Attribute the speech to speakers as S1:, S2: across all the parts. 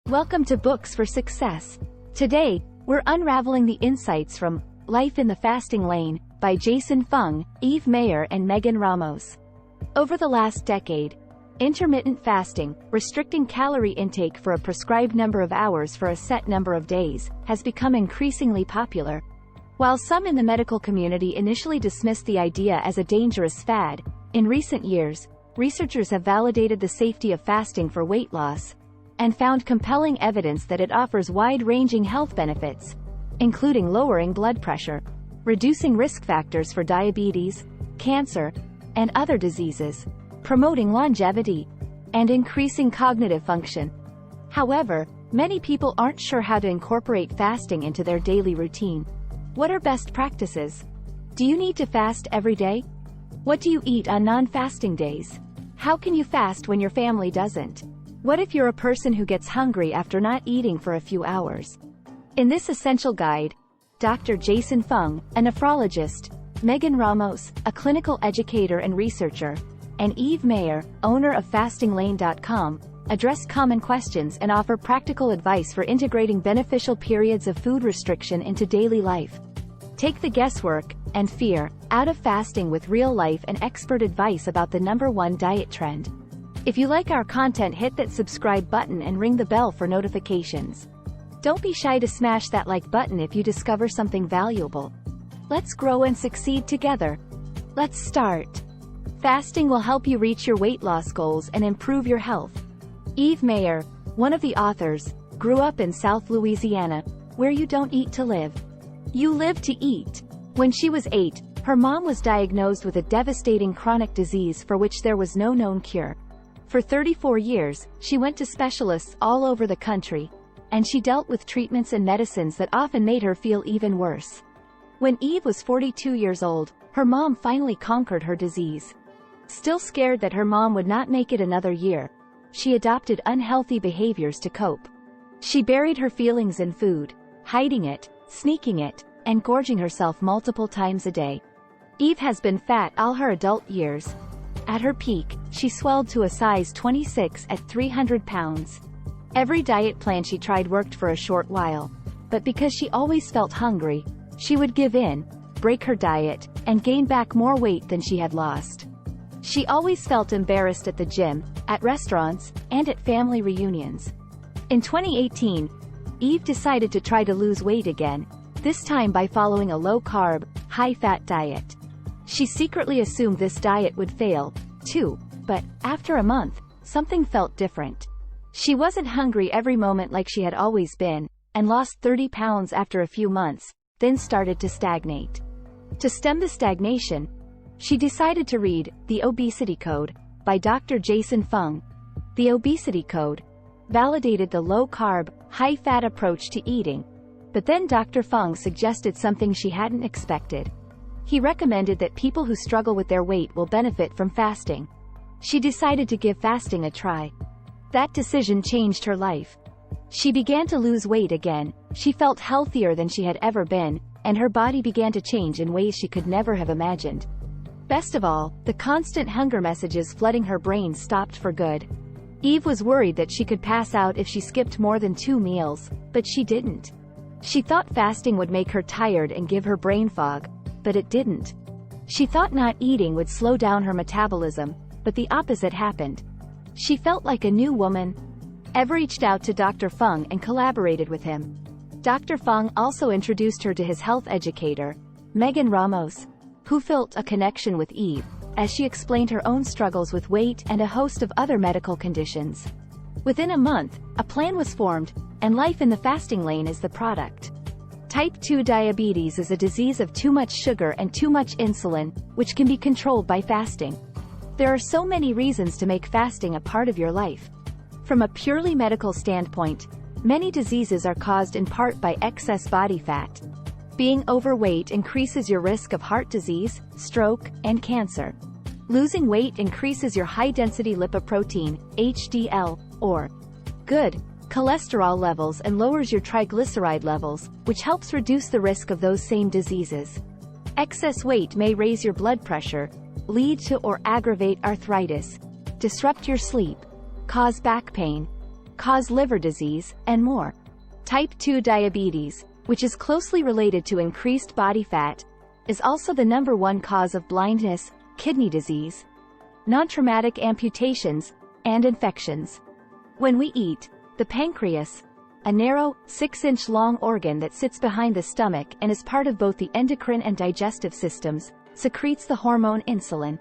S1: Welcome to Books for Success. Today, we're unraveling the insights from Life in the Fasting Lane by Jason Fung, Eve Mayer and Megan Ramos. Over the last decade, intermittent fasting, restricting calorie intake for a prescribed number of hours for a set number of days, has become increasingly popular. While some in the medical community initially dismissed the idea as a dangerous fad, in recent years, researchers have validated the safety of fasting for weight loss and found compelling evidence that it offers wide-ranging health benefits, including lowering blood pressure, reducing risk factors for diabetes, cancer, and other diseases, promoting longevity, and increasing cognitive function. However, many people aren't sure how to incorporate fasting into their daily routine. What are best practices? Do you need to fast every day? What do you eat on non-fasting days? How can you fast when your family doesn't? What if you're a person who gets hungry after not eating for a few hours? In this essential guide, Dr. Jason Fung, a nephrologist, Megan Ramos, a clinical educator and researcher, and Eve Mayer, owner of FastingLane.com, address common questions and offer practical advice for integrating beneficial periods of food restriction into daily life. Take the guesswork and fear out of fasting with real life and expert advice about the #1 diet trend. If you like our content, hit that subscribe button and ring the bell for notifications. Don't be shy to smash that like button if you discover something valuable. Let's grow and succeed together. Let's start. Fasting will help you reach your weight loss goals and improve your health. Eve Mayer, one of the authors, grew up in South Louisiana, where you don't eat to live. You live to eat. When she was 8, her mom was diagnosed with a devastating chronic disease for which there was no known cure. For 34 years, she went to specialists all over the country, and she dealt with treatments and medicines that often made her feel even worse. When Eve was 42 years old, her mom finally conquered her disease. Still scared that her mom would not make it another year, she adopted unhealthy behaviors to cope. She buried her feelings in food, hiding it, sneaking it, and gorging herself multiple times a day. Eve has been fat all her adult years. At her peak, she swelled to a size 26 at 300 pounds. Every diet plan she tried worked for a short while, but because she always felt hungry, she would give in, break her diet, and gain back more weight than she had lost. She always felt embarrassed at the gym, at restaurants, and at family reunions. In 2018, Eve decided to try to lose weight again, this time by following a low-carb, high-fat diet. She secretly assumed this diet would fail, too, but, after a month, something felt different. She wasn't hungry every moment like she had always been, and lost 30 pounds after a few months, then started to stagnate. To stem the stagnation, she decided to read The Obesity Code by Dr. Jason Fung. The Obesity Code validated the low-carb, high-fat approach to eating, but then Dr. Fung suggested something she hadn't expected. He recommended that people who struggle with their weight will benefit from fasting. She decided to give fasting a try. That decision changed her life. She began to lose weight again, she felt healthier than she had ever been, and her body began to change in ways she could never have imagined. Best of all, the constant hunger messages flooding her brain stopped for good. Eve was worried that she could pass out if she skipped more than 2 meals, but she didn't. She thought fasting would make her tired and give her brain fog, but it didn't. She thought not eating would slow down her metabolism, but the opposite happened. She felt like a new woman. Eve reached out to Dr. Fung and collaborated with him. Dr. Fung also introduced her to his health educator, Megan Ramos, who felt a connection with Eve, as she explained her own struggles with weight and a host of other medical conditions. Within a month, a plan was formed, and Life in the Fasting Lane is the product. Type 2 diabetes is a disease of too much sugar and too much insulin, which can be controlled by fasting. There are so many reasons to make fasting a part of your life. From a purely medical standpoint, many diseases are caused in part by excess body fat. Being overweight increases your risk of heart disease, stroke, and cancer. Losing weight increases your high-density lipoprotein, HDL, or good cholesterol levels and lowers your triglyceride levels, which helps reduce the risk of those same diseases. Excess weight may raise your blood pressure, lead to or aggravate arthritis, disrupt your sleep, cause back pain, cause liver disease, and more. Type 2 diabetes, which is closely related to increased body fat, is also the #1 cause of blindness, kidney disease, non-traumatic amputations, and infections. When we eat, the pancreas, a narrow, 6-inch long organ that sits behind the stomach and is part of both the endocrine and digestive systems, secretes the hormone insulin.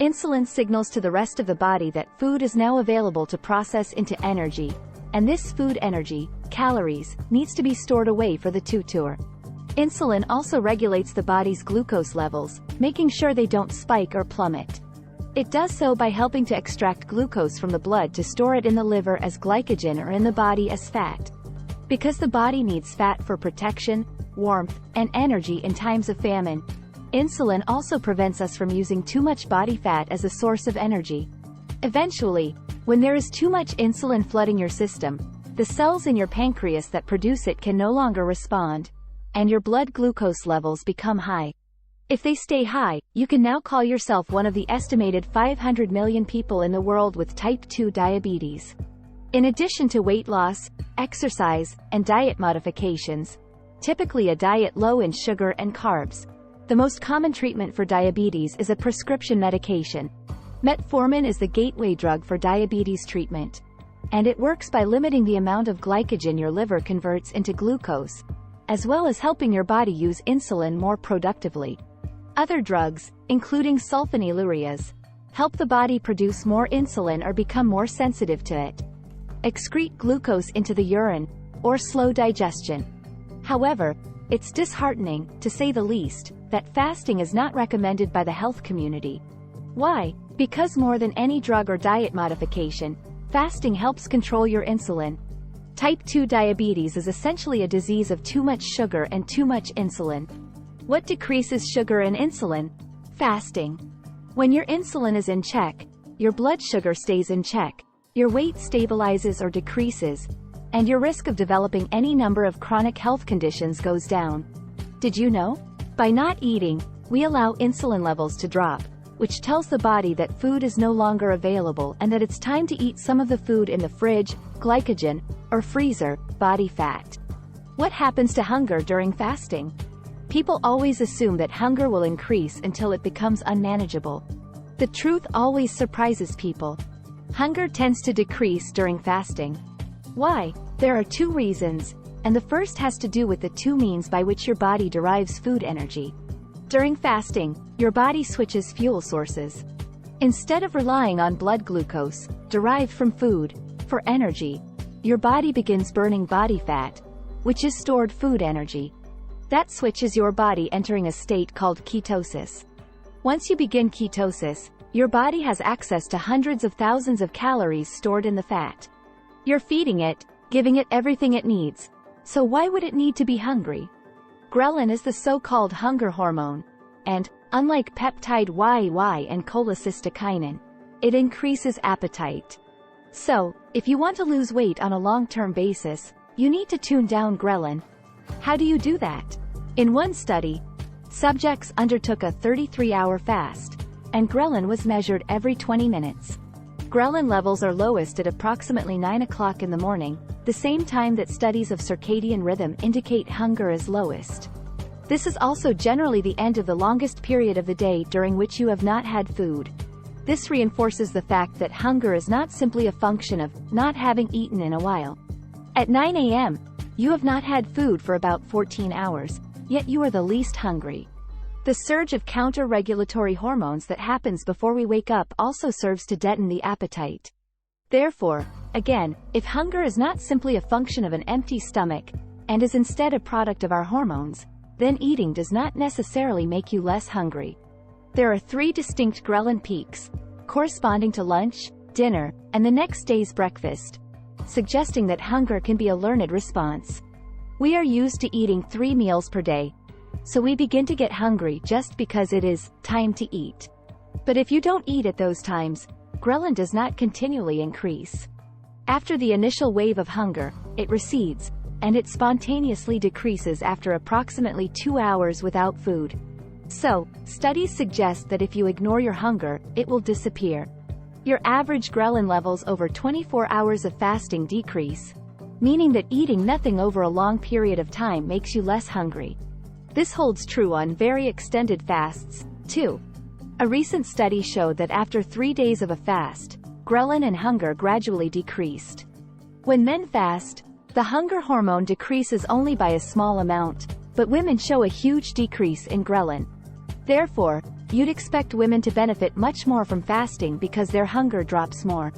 S1: Insulin signals to the rest of the body that food is now available to process into energy, and this food energy, calories, needs to be stored away for the tour. Insulin also regulates the body's glucose levels, making sure they don't spike or plummet. It does so by helping to extract glucose from the blood to store it in the liver as glycogen or in the body as fat. Because the body needs fat for protection, warmth, and energy in times of famine, insulin also prevents us from using too much body fat as a source of energy. Eventually, when there is too much insulin flooding your system, the cells in your pancreas that produce it can no longer respond, and your blood glucose levels become high. If they stay high, you can now call yourself one of the estimated 500 million people in the world with type 2 diabetes. In addition to weight loss, exercise, and diet modifications, typically a diet low in sugar and carbs, the most common treatment for diabetes is a prescription medication. Metformin is the gateway drug for diabetes treatment, and it works by limiting the amount of glycogen your liver converts into glucose, as well as helping your body use insulin more productively. Other drugs, including sulfonylureas, help the body produce more insulin or become more sensitive to it, excrete glucose into the urine, or slow digestion. However, it's disheartening, to say the least, that fasting is not recommended by the health community. Why? Because more than any drug or diet modification, fasting helps control your insulin. Type 2 diabetes is essentially a disease of too much sugar and too much insulin. What decreases sugar and insulin? Fasting. When your insulin is in check, your blood sugar stays in check, your weight stabilizes or decreases, and your risk of developing any number of chronic health conditions goes down. Did you know? By not eating, we allow insulin levels to drop, which tells the body that food is no longer available and that it's time to eat some of the food in the fridge, glycogen, or freezer, body fat. What happens to hunger during fasting? People always assume that hunger will increase until it becomes unmanageable. The truth always surprises people. Hunger tends to decrease during fasting. Why? There are 2 reasons, and the first has to do with the 2 means by which your body derives food energy. During fasting, your body switches fuel sources. Instead of relying on blood glucose, derived from food, for energy, your body begins burning body fat, which is stored food energy. That switches your body entering a state called ketosis. Once you begin ketosis, your body has access to hundreds of thousands of calories stored in the fat. You're feeding it, giving it everything it needs. So why would it need to be hungry? Ghrelin is the so-called hunger hormone, and, unlike peptide YY and cholecystokinin, it increases appetite. So, if you want to lose weight on a long-term basis, you need to tune down ghrelin. How do you do that? In one study, subjects undertook a 33-hour fast, and ghrelin was measured every 20 minutes. Ghrelin levels are lowest at approximately 9 o'clock in the morning, the same time that studies of circadian rhythm indicate hunger is lowest. This is also generally the end of the longest period of the day during which you have not had food. This reinforces the fact that hunger is not simply a function of not having eaten in a while. At 9 a.m., you have not had food for about 14 hours, yet you are the least hungry. The surge of counter-regulatory hormones that happens before we wake up also serves to deaden the appetite. Therefore, again, if hunger is not simply a function of an empty stomach, and is instead a product of our hormones, then eating does not necessarily make you less hungry. There are 3 distinct ghrelin peaks, corresponding to lunch, dinner, and the next day's breakfast, suggesting that hunger can be a learned response. We are used to eating 3 meals per day, so we begin to get hungry just because it is time to eat. But if you don't eat at those times, ghrelin does not continually increase. After the initial wave of hunger, it recedes, and it spontaneously decreases after approximately 2 hours without food. So, studies suggest that if you ignore your hunger, it will disappear. Your average ghrelin levels over 24 hours of fasting decrease, meaning that eating nothing over a long period of time makes you less hungry. This holds true on very extended fasts, too. A recent study showed that after 3 days of a fast, ghrelin and hunger gradually decreased. When men fast, the hunger hormone decreases only by a small amount, but women show a huge decrease in ghrelin. Therefore, you'd expect women to benefit much more from fasting because their hunger drops more.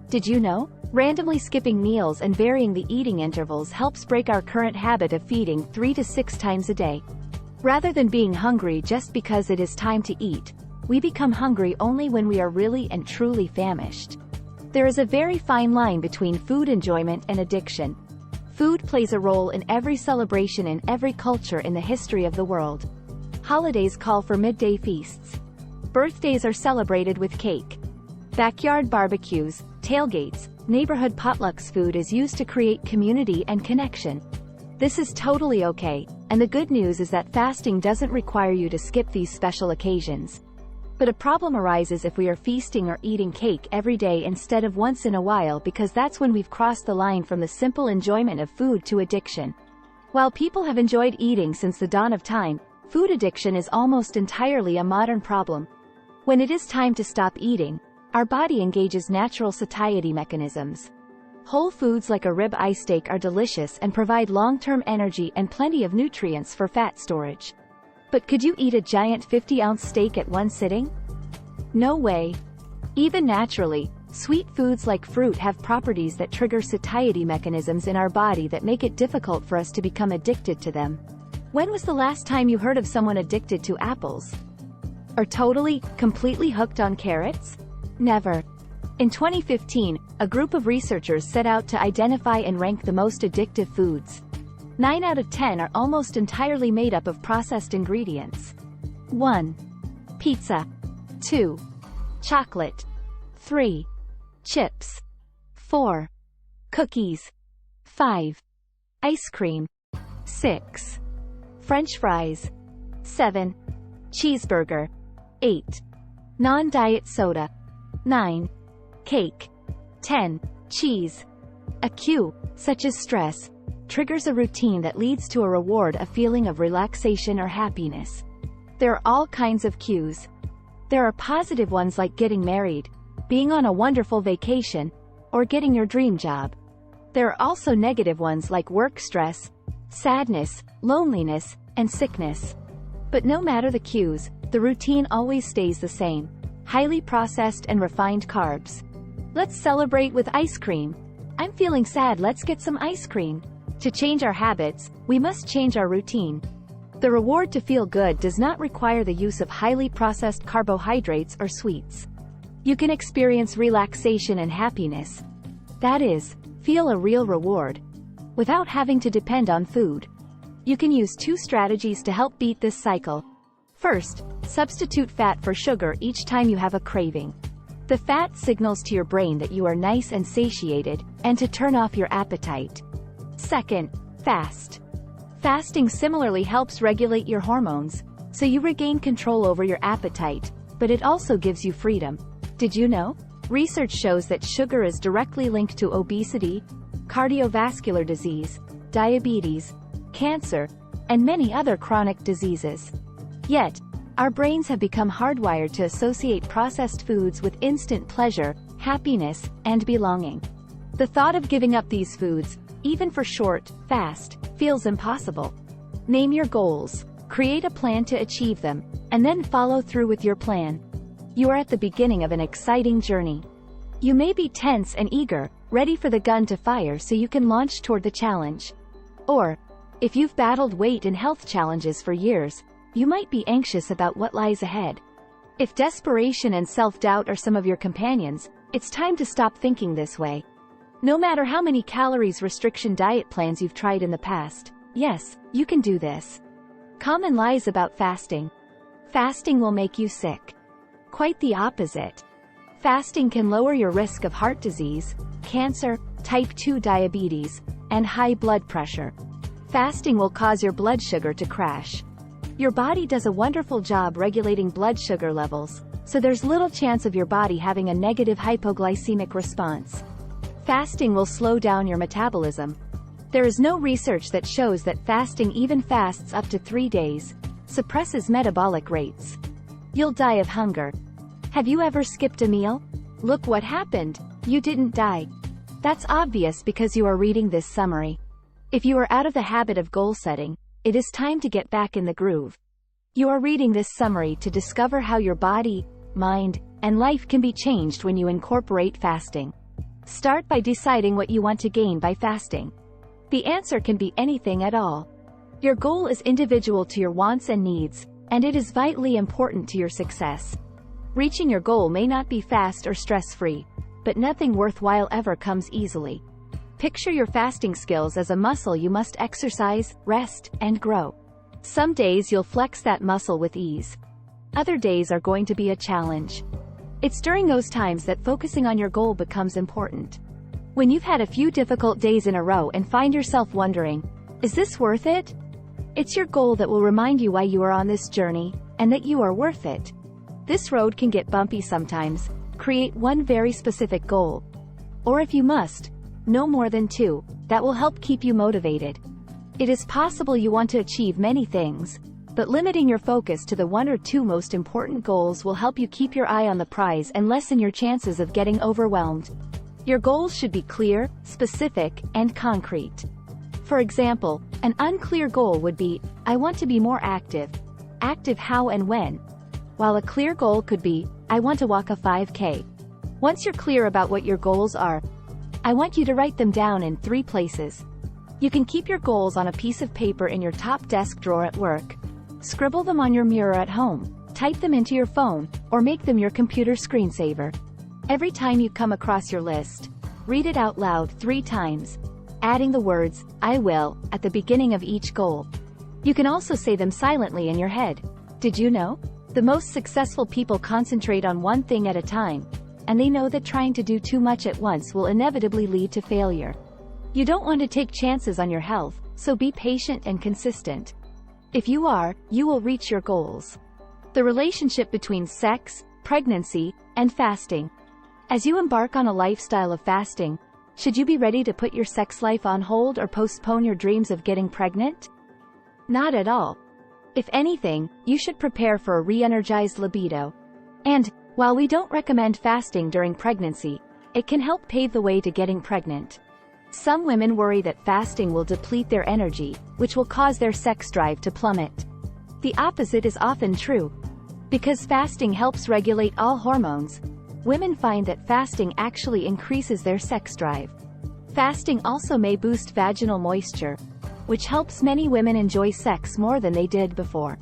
S1: Did you know? Randomly skipping meals and varying the eating intervals helps break our current habit of feeding 3 to 6 times a day. Rather than being hungry just because it is time to eat, we become hungry only when we are really and truly famished. There is a very fine line between food enjoyment and addiction. Food plays a role in every celebration in every culture in the history of the world. Holidays call for midday feasts. Birthdays are celebrated with cake. Backyard barbecues, tailgates, neighborhood potlucks. Food is used to create community and connection. This is totally okay, and the good news is that fasting doesn't require you to skip these special occasions. But a problem arises if we are feasting or eating cake every day instead of once in a while, because that's when we've crossed the line from the simple enjoyment of food to addiction. While people have enjoyed eating since the dawn of time, food addiction is almost entirely a modern problem. When it is time to stop eating, our body engages natural satiety mechanisms. Whole foods like a rib-eye steak are delicious and provide long-term energy and plenty of nutrients for fat storage. But could you eat a giant 50-ounce steak at one sitting? No way. Even naturally, sweet foods like fruit have properties that trigger satiety mechanisms in our body that make it difficult for us to become addicted to them. When was the last time you heard of someone addicted to apples? Or totally, completely hooked on carrots? Never. In 2015, a group of researchers set out to identify and rank the most addictive foods. 9 out of 10 are almost entirely made up of processed ingredients. 1. Pizza. 2. Chocolate. 3. Chips. 4. Cookies. 5. Ice cream. 6. French fries. 7. Cheeseburger. 8. Non-diet soda. 9. Cake. 10. Cheese. A cue, such as stress, triggers a routine that leads to a reward, a feeling of relaxation or happiness. There are all kinds of cues. There are positive ones like getting married, being on a wonderful vacation, or getting your dream job. There are also negative ones like work stress, sadness, loneliness, and sickness. But no matter the cues, the routine always stays the same: highly processed and refined carbs. Let's celebrate with ice cream. I'm feeling sad, let's get some ice cream. To change our habits, we must change our routine. The reward to feel good does not require the use of highly processed carbohydrates or sweets. You can experience relaxation and happiness. That is, feel a real reward, without having to depend on food. You can use 2 strategies to help beat this cycle. First, substitute fat for sugar each time you have a craving. The fat signals to your brain that you are nice and satiated, and to turn off your appetite. Second, fast. Fasting similarly helps regulate your hormones, so you regain control over your appetite, but it also gives you freedom. Did you know? Research shows that sugar is directly linked to obesity, cardiovascular disease, diabetes, cancer, and many other chronic diseases. Yet, our brains have become hardwired to associate processed foods with instant pleasure, happiness, and belonging. The thought of giving up these foods, even for short, fast, feels impossible. Name your goals, create a plan to achieve them, and then follow through with your plan. You are at the beginning of an exciting journey. You may be tense and eager, ready for the gun to fire so you can launch toward the challenge. Or, if you've battled weight and health challenges for years, you might be anxious about what lies ahead. If desperation and self-doubt are some of your companions, it's time to stop thinking this way. No matter how many calories restriction diet plans you've tried in the past, yes, you can do this. Common lies about fasting. Fasting will make you sick. Quite the opposite. Fasting can lower your risk of heart disease, cancer, type 2 diabetes, and high blood pressure. Fasting will cause your blood sugar to crash. Your body does a wonderful job regulating blood sugar levels, so there's little chance of your body having a negative hypoglycemic response. Fasting will slow down your metabolism. There is no research that shows that fasting, even fasts up to 3 days, suppresses metabolic rates. You'll die of hunger. Have you ever skipped a meal? Look what happened. You didn't die. That's obvious because you are reading this summary. If you are out of the habit of goal setting, it is time to get back in the groove. You are reading this summary to discover how your body, mind, and life can be changed when you incorporate fasting. Start by deciding what you want to gain by fasting. The answer can be anything at all. Your goal is individual to your wants and needs, and it is vitally important to your success. Reaching your goal may not be fast or stress-free, but nothing worthwhile ever comes easily. Picture your fasting skills as a muscle you must exercise, rest, and grow. Some days you'll flex that muscle with ease. Other days are going to be a challenge. It's during those times that focusing on your goal becomes important. When you've had a few difficult days in a row and find yourself wondering, is this worth it? It's your goal that will remind you why you are on this journey, and that you are worth it. This road can get bumpy sometimes. Create one very specific goal. Or if you must, no more than 2, that will help keep you motivated. It is possible you want to achieve many things, but limiting your focus to the 1 or 2 most important goals will help you keep your eye on the prize and lessen your chances of getting overwhelmed. Your goals should be clear, specific, and concrete. For example, an unclear goal would be, I want to be more active. Active how and when? While a clear goal could be, I want to walk a 5K. Once you're clear about what your goals are, I want you to write them down in 3 places. You can keep your goals on a piece of paper in your top desk drawer at work. Scribble them on your mirror at home, type them into your phone, or make them your computer screensaver. Every time you come across your list, read it out loud 3 times, adding the words, I will, at the beginning of each goal. You can also say them silently in your head. Did you know? The most successful people concentrate on one thing at a time, and they know that trying to do too much at once will inevitably lead to failure. You don't want to take chances on your health, so be patient and consistent. If you are, you will reach your goals. The relationship between sex, pregnancy, and fasting. As you embark on a lifestyle of fasting, should you be ready to put your sex life on hold or postpone your dreams of getting pregnant? Not at all. If anything, you should prepare for a re-energized libido. And, while we don't recommend fasting during pregnancy, it can help pave the way to getting pregnant. Some women worry that fasting will deplete their energy, which will cause their sex drive to plummet. The opposite is often true. Because fasting helps regulate all hormones, women find that fasting actually increases their sex drive. Fasting also may boost vaginal moisture, which helps many women enjoy sex more than they did before.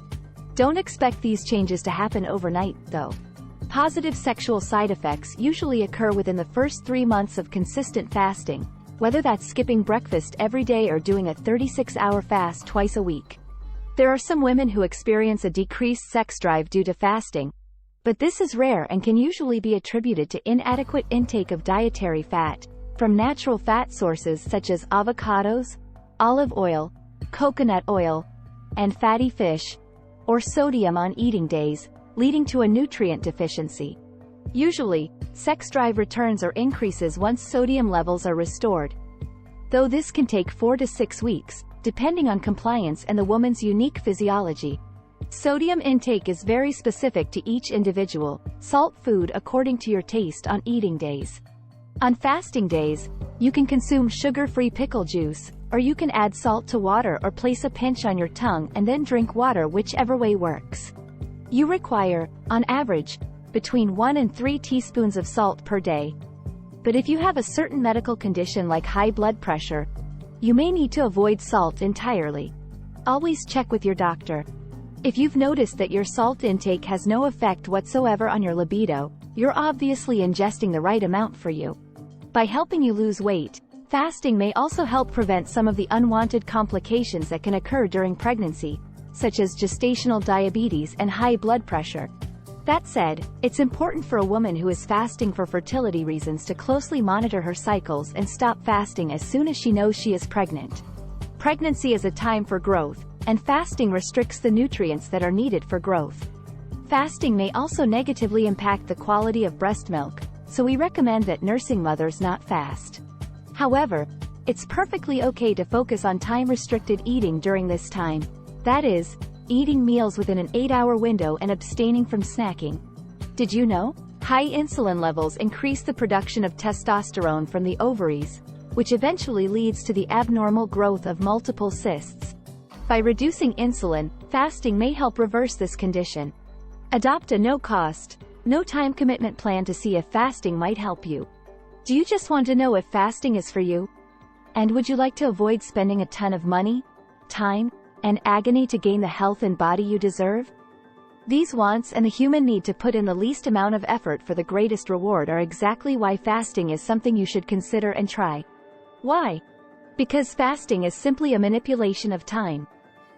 S1: Don't expect these changes to happen overnight, though. Positive sexual side effects usually occur within the first 3 months of consistent fasting, whether that's skipping breakfast every day or doing a 36-hour fast twice a week. There are some women who experience a decreased sex drive due to fasting, but this is rare and can usually be attributed to inadequate intake of dietary fat, from natural fat sources such as avocados, olive oil, coconut oil, and fatty fish, or sodium on eating days, leading to a nutrient deficiency. Usually, sex drive returns or increases once sodium levels are restored, though this can take 4 to 6 weeks, depending on compliance and the woman's unique physiology. Sodium intake is very specific to each individual. Salt food according to your taste on eating days. On fasting days, you can consume sugar-free pickle juice, or you can add salt to water or place a pinch on your tongue and then drink water, whichever way works. You require, on average, between 1 and 3 teaspoons of salt per day. But if you have a certain medical condition like high blood pressure, you may need to avoid salt entirely. Always check with your doctor. If you've noticed that your salt intake has no effect whatsoever on your libido, you're obviously ingesting the right amount for you. By helping you lose weight, fasting may also help prevent some of the unwanted complications that can occur during pregnancy, such as gestational diabetes and high blood pressure. That said, it's important for a woman who is fasting for fertility reasons to closely monitor her cycles and stop fasting as soon as she knows she is pregnant. Pregnancy is a time for growth, and fasting restricts the nutrients that are needed for growth. Fasting may also negatively impact the quality of breast milk, so we recommend that nursing mothers not fast. However, it's perfectly okay to focus on time-restricted eating during this time. That is, eating meals within an 8-hour window and abstaining from snacking. Did you know? High insulin levels increase the production of testosterone from the ovaries, which eventually leads to the abnormal growth of multiple cysts. By reducing insulin, fasting may help reverse this condition. Adopt a no-cost, no-time commitment plan to see if fasting might help you. Do you just want to know if fasting is for you? And would you like to avoid spending a ton of money, time, and agony to gain the health and body you deserve? These wants and the human need to put in the least amount of effort for the greatest reward are exactly why fasting is something you should consider and try. Why? Because fasting is simply a manipulation of time.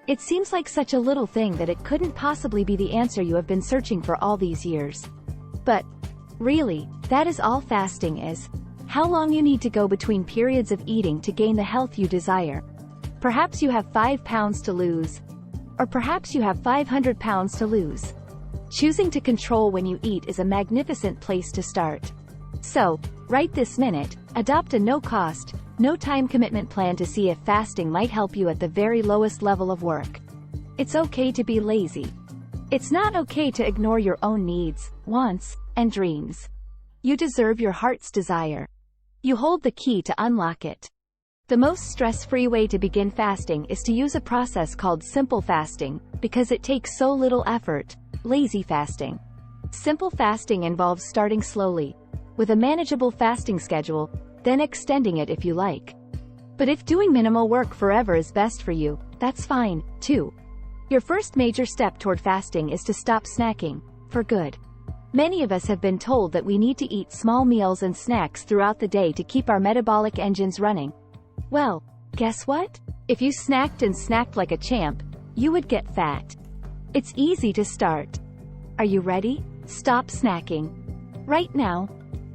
S1: It seems like such a little thing that it couldn't possibly be the answer you have been searching for all these years. But, really, that is all fasting is. How long you need to go between periods of eating to gain the health you desire. Perhaps you have 5 pounds to lose. Or perhaps you have 500 pounds to lose. Choosing to control when you eat is a magnificent place to start. So, right this minute, adopt a no-cost, no-time commitment plan to see if fasting might help you at the very lowest level of work. It's okay to be lazy. It's not okay to ignore your own needs, wants, and dreams. You deserve your heart's desire. You hold the key to unlock it. The most stress-free way to begin fasting is to use a process called simple fasting, because it takes so little effort. Lazy fasting. Simple fasting involves starting slowly, with a manageable fasting schedule, then extending it if you like. But if doing minimal work forever is best for you, that's fine, too. Your first major step toward fasting is to stop snacking, for good. Many of us have been told that we need to eat small meals and snacks throughout the day to keep our metabolic engines running. Well, guess what? If you snacked and snacked like a champ, you would get fat. It's easy to start. Are you ready? Stop snacking. Right now.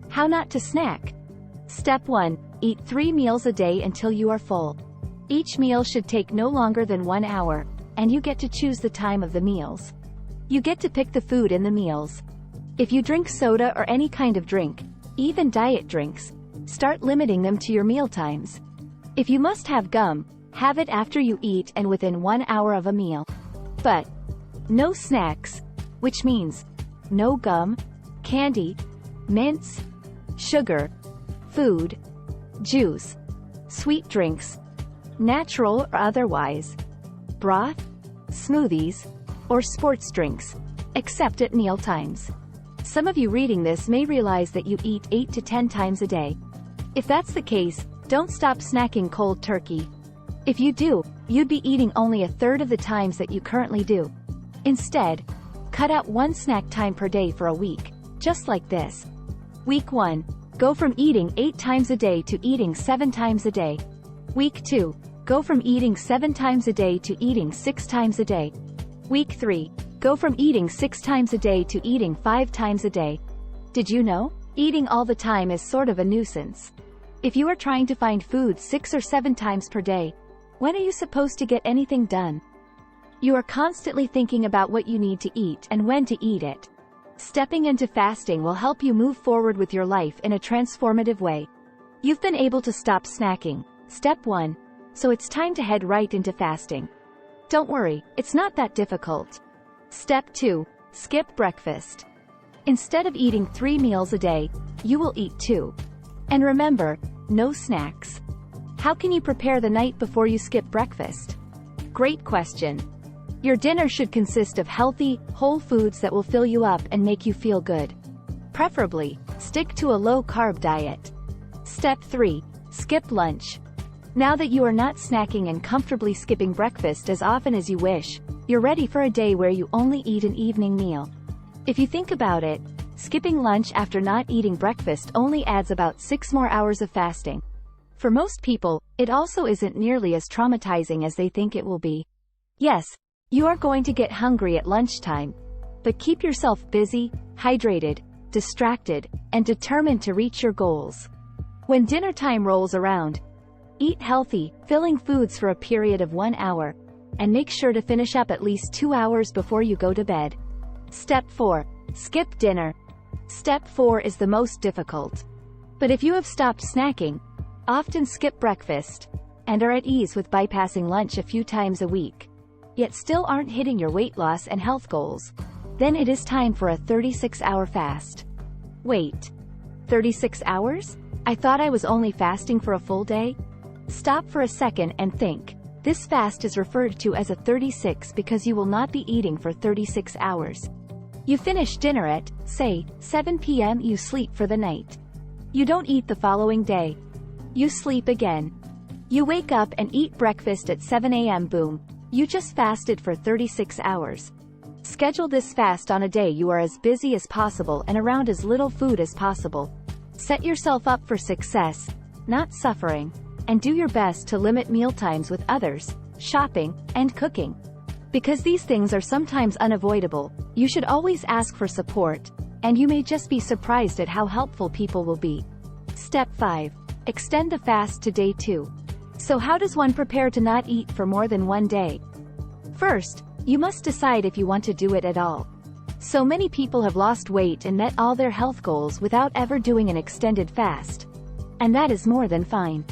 S1: How not to snack? Step 1. Eat 3 meals a day until you are full. Each meal should take no longer than 1 hour, and you get to choose the time of the meals. You get to pick the food in the meals. If you drink soda or any kind of drink, even diet drinks, start limiting them to your meal times. If you must have gum, have it after you eat and within 1 hour of a meal. But no snacks, which means no gum, candy, mints, sugar, food, juice, sweet drinks, natural or otherwise, broth, smoothies, or sports drinks, except at meal times. Some of you reading this may realize that you eat 8 to 10 times a day. If that's the case, don't stop snacking cold turkey. If you do, you'd be eating only a third of the times that you currently do. Instead, cut out 1 snack time per day for a week, just like this. Week 1. Go from eating 8 times a day to eating 7 times a day. Week 2. Go from eating 7 times a day to eating 6 times a day. Week 3. Go from eating 6 times a day to eating 5 times a day. Did you know? Eating all the time is sort of a nuisance. If you are trying to find food 6 or 7 times per day, when are you supposed to get anything done? You are constantly thinking about what you need to eat and when to eat it. Stepping into fasting will help you move forward with your life in a transformative way. You've been able to stop snacking, step 1, so it's time to head right into fasting. Don't worry, it's not that difficult. Step 2. Skip breakfast. Instead of eating 3 meals a day, you will eat 2. And remember, no snacks. How can you prepare the night before you skip breakfast? Great question. Your dinner should consist of healthy, whole foods that will fill you up and make you feel good. Preferably, stick to a low-carb diet. Step 3. Skip lunch. Now that you are not snacking and comfortably skipping breakfast as often as you wish, you're ready for a day where you only eat an evening meal. If you think about it, skipping lunch after not eating breakfast only adds about 6 more hours of fasting. For most people, it also isn't nearly as traumatizing as they think it will be. Yes, you are going to get hungry at lunchtime, but keep yourself busy, hydrated, distracted, and determined to reach your goals. When dinner time rolls around, eat healthy, filling foods for a period of 1 hour, and make sure to finish up at least 2 hours before you go to bed. Step 4. Skip dinner. Step 4 is the most difficult. But if you have stopped snacking, often skip breakfast, and are at ease with bypassing lunch a few times a week, yet still aren't hitting your weight loss and health goals, then it is time for a 36-hour fast. Wait. 36 hours? I thought I was only fasting for a full day? Stop for a second and think. This fast is referred to as a 36 because you will not be eating for 36 hours. You finish dinner at, say, 7 p.m. You sleep for the night. You don't eat the following day. You sleep again. You wake up and eat breakfast at 7 a.m. Boom. You just fasted for 36 hours. Schedule this fast on a day you are as busy as possible and around as little food as possible. Set yourself up for success, not suffering, and do your best to limit mealtimes with others, shopping, and cooking. Because these things are sometimes unavoidable, you should always ask for support, and you may just be surprised at how helpful people will be. Step 5. Extend the fast to day 2. So how does one prepare to not eat for more than one day? First, you must decide if you want to do it at all. So many people have lost weight and met all their health goals without ever doing an extended fast. And that is more than fine.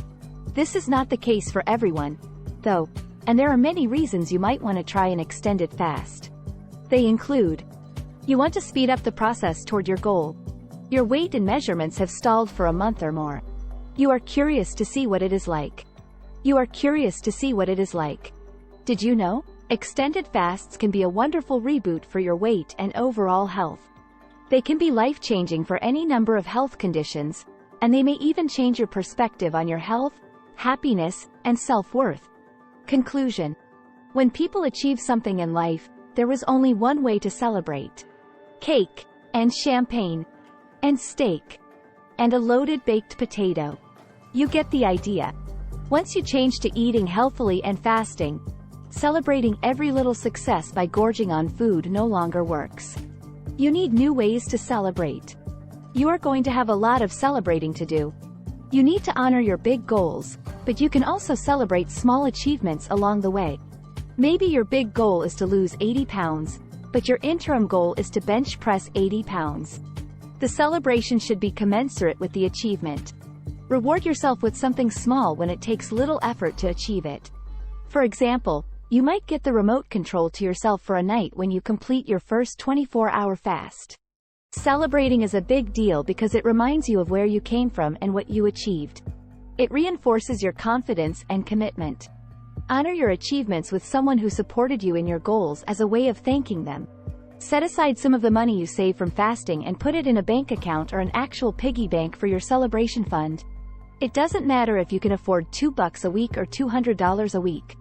S1: This is not the case for everyone, though, and there are many reasons you might want to try an extended fast. They include: you want to speed up the process toward your goal. Your weight and measurements have stalled for a month or more. You are curious to see what it is like. You are curious to see what it is like. Did you know? Extended fasts can be a wonderful reboot for your weight and overall health. They can be life-changing for any number of health conditions, and they may even change your perspective on your health, happiness, and self-worth. Conclusion. When people achieve something in life, there was only one way to celebrate. Cake, and champagne, and steak, and a loaded baked potato. You get the idea. Once you change to eating healthily and fasting, celebrating every little success by gorging on food no longer works. You need new ways to celebrate. You are going to have a lot of celebrating to do. You need to honor your big goals, but you can also celebrate small achievements along the way. Maybe your big goal is to lose 80 pounds, but your interim goal is to bench press 80 pounds. The celebration should be commensurate with the achievement. Reward yourself with something small when it takes little effort to achieve it. For example, you might get the remote control to yourself for a night when you complete your first 24-hour fast. Celebrating is a big deal because it reminds you of where you came from and what you achieved. It reinforces your confidence and commitment. Honor your achievements with someone who supported you in your goals as a way of thanking them. Set aside some of the money you save from fasting and put it in a bank account or an actual piggy bank for your celebration fund. It doesn't matter if you can afford $2 a week or $200 a week.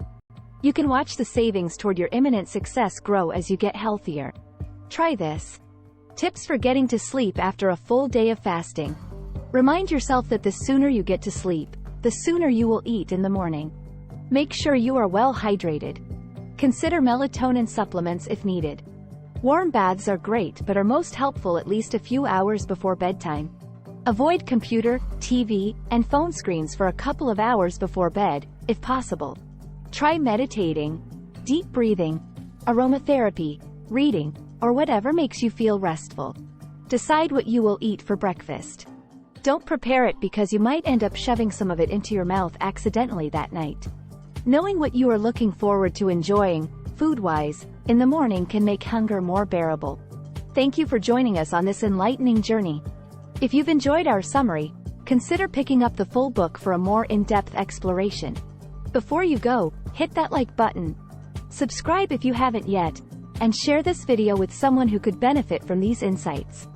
S1: You can watch the savings toward your imminent success grow as you get healthier. Try this. Tips for getting to sleep after a full day of fasting. Remind yourself that the sooner you get to sleep, the sooner you will eat in the morning. Make sure you are well hydrated. Consider melatonin supplements if needed. Warm baths are great but are most helpful at least a few hours before bedtime. Avoid computer, TV, and phone screens for a couple of hours before bed, if possible. Try meditating, deep breathing, aromatherapy, reading, or whatever makes you feel restful. Decide what you will eat for breakfast. Don't prepare it because you might end up shoving some of it into your mouth accidentally that night. Knowing what you are looking forward to enjoying, food-wise, in the morning can make hunger more bearable. Thank you for joining us on this enlightening journey. If you've enjoyed our summary, consider picking up the full book for a more in-depth exploration. Before you go, hit that like button, subscribe if you haven't yet, and share this video with someone who could benefit from these insights.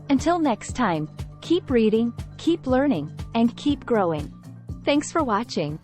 S1: Until next time, keep reading, keep learning, and keep growing. Thanks for watching.